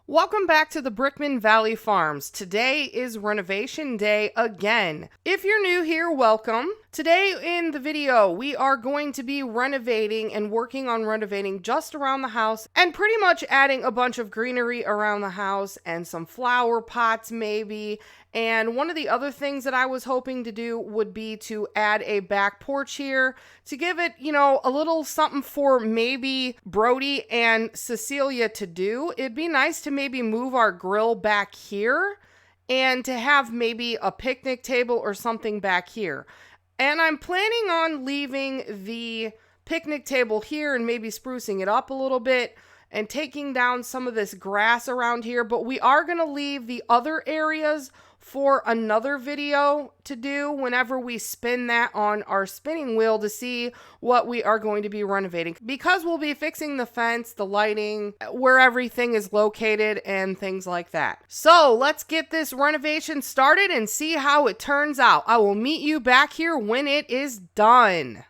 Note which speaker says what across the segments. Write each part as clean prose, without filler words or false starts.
Speaker 1: Welcome back to the Brickman Valley Farms. Today is renovation day again. If you're new here, welcome. Today in the video, we are going to be renovating and working on renovating just around the house and pretty much adding a bunch of greenery around the house and some flower pots maybe. And one of the other things that I was hoping to do would be to add a back porch here to give it, a little something for maybe Brody and Cecilia to do. It'd be nice to maybe move our grill back here and to have maybe a picnic table or something back here. And I'm planning on leaving the picnic table here and maybe sprucing it up a little bit and taking down some of this grass around here, but we are going to leave the other areas for another video to do whenever we spin that on our spinning wheel to see what we are going to be renovating, because we'll be fixing the fence, the lighting, where everything is located and things like that. So let's get this renovation started and see how it turns out. I will meet you back here when it is done.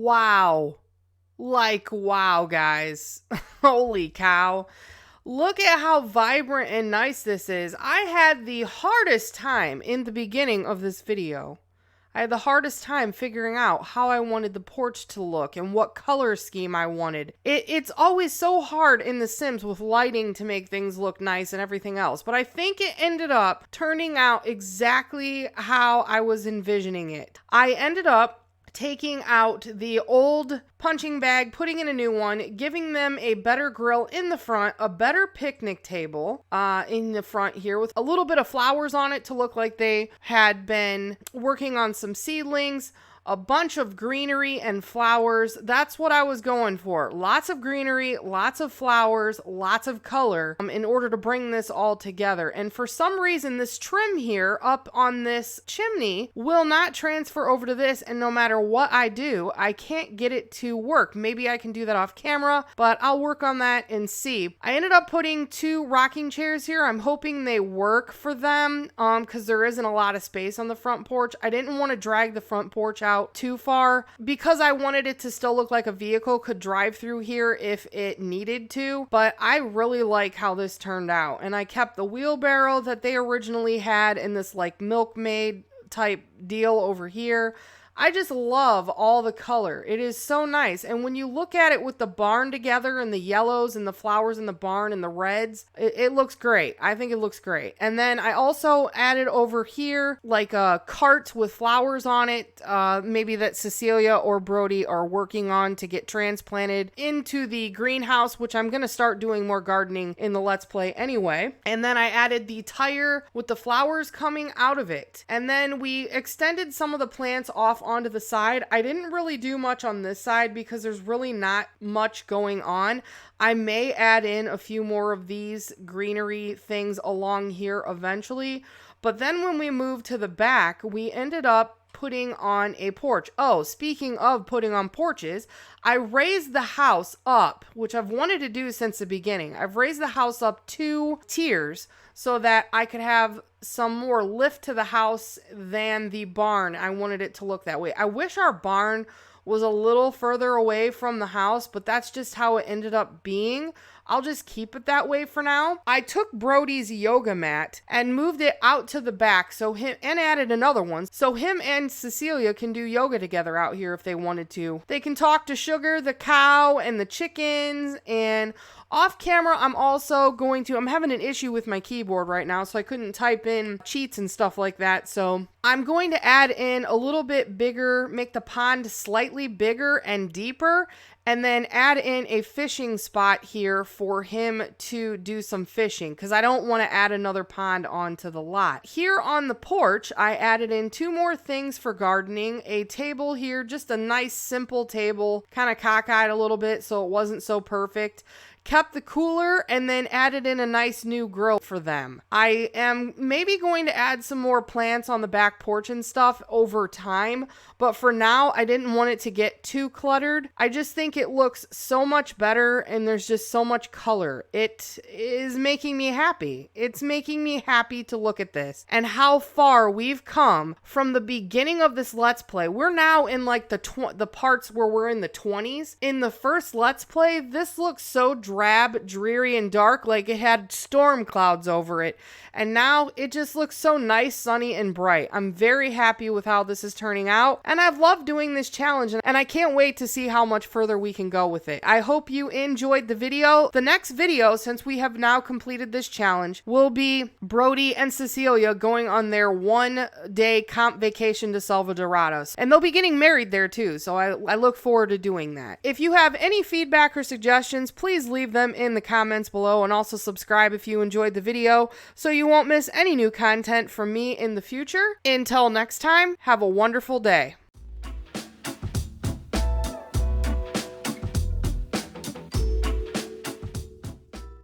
Speaker 1: Wow. Like, wow, guys. Holy cow. Look at how vibrant and nice this is. I had the hardest time in the beginning of this video. I had the hardest time figuring out how I wanted the porch to look and what color scheme I wanted. It's always so hard in The Sims with lighting to make things look nice and everything else, but I think it ended up turning out exactly how I was envisioning it. I ended up taking out the old punching bag, putting in a new one, giving them a better grill in the front, a better picnic table in the front here with a little bit of flowers on it to look like they had been working on some seedlings. A bunch of greenery and flowers. That's what I was going for. Lots of greenery, lots of flowers, lots of color in order to bring this all together. And for some reason, this trim here up on this chimney will not transfer over to this. And no matter what I do, I can't get it to work. Maybe I can do that off camera, but I'll work on that and see. I ended up putting 2 rocking chairs here. I'm hoping they work for them because there isn't a lot of space on the front porch. I didn't want to drag the front porch out too far because I wanted it to still look like a vehicle could drive through here if it needed to, but I really like how this turned out. And I kept the wheelbarrow that they originally had in this like milkmaid type deal over here. I just love all the color. It is so nice. And when you look at it with the barn together and the yellows and the flowers in the barn and the reds, it looks great. I think it looks great. And then I also added over here like a cart with flowers on it, maybe that Cecilia or Brody are working on to get transplanted into the greenhouse, which I'm going to start doing more gardening in the Let's Play anyway. And then I added the tire with the flowers coming out of it. And then we extended some of the plants off onto the side. I didn't really do much on this side because there's really not much going on. I may add in a few more of these greenery things along here eventually. But then when we moved to the back, we ended up putting on a porch. Oh, speaking of putting on porches, I raised the house up, which I've wanted to do since the beginning. I've raised the house up 2 tiers so that I could have some more lift to the house than the barn. I wanted it to look that way. I wish our barn was a little further away from the house, but that's just how it ended up being. I'll just keep it that way for now. I took Brody's yoga mat and moved it out to the back and added another one. So him and Cecilia can do yoga together out here if they wanted to. They can talk to Sugar, the cow, and the chickens. And off camera, I'm having an issue with my keyboard right now, so I couldn't type in cheats and stuff like that. So I'm going to add in a little bit bigger, make the pond slightly bigger and deeper, and then add in a fishing spot here for him to do some fishing because I don't want to add another pond onto the lot. Here on the porch, I added in 2 more things for gardening. A table here, just a nice simple table, kind of cockeyed a little bit so it wasn't so perfect. Kept the cooler and then added in a nice new grill for them. I am maybe going to add some more plants on the back porch and stuff over time, but for now I didn't want it to get too cluttered. I just think it looks so much better and there's just so much color. It is making me happy. It's making me happy to look at this and how far we've come from the beginning of this Let's Play. We're now in like the parts where we're in the 20s. In the first Let's Play, this looks so drab, dreary, and dark, like it had storm clouds over it. And now it just looks so nice, sunny, and bright. I'm very happy with how this is turning out, and I've loved doing this challenge, and I can't wait to see how much further we can go with it. I hope you enjoyed the video. The next video, since we have now completed this challenge, will be Brody and Cecilia going on their 1-day comp vacation to Salvadorados. And they'll be getting married there too, so I look forward to doing that. If you have any feedback or suggestions, please leave them in the comments below, and also subscribe if you enjoyed the video so you won't miss any new content from me in the future. Until next time, have a wonderful day.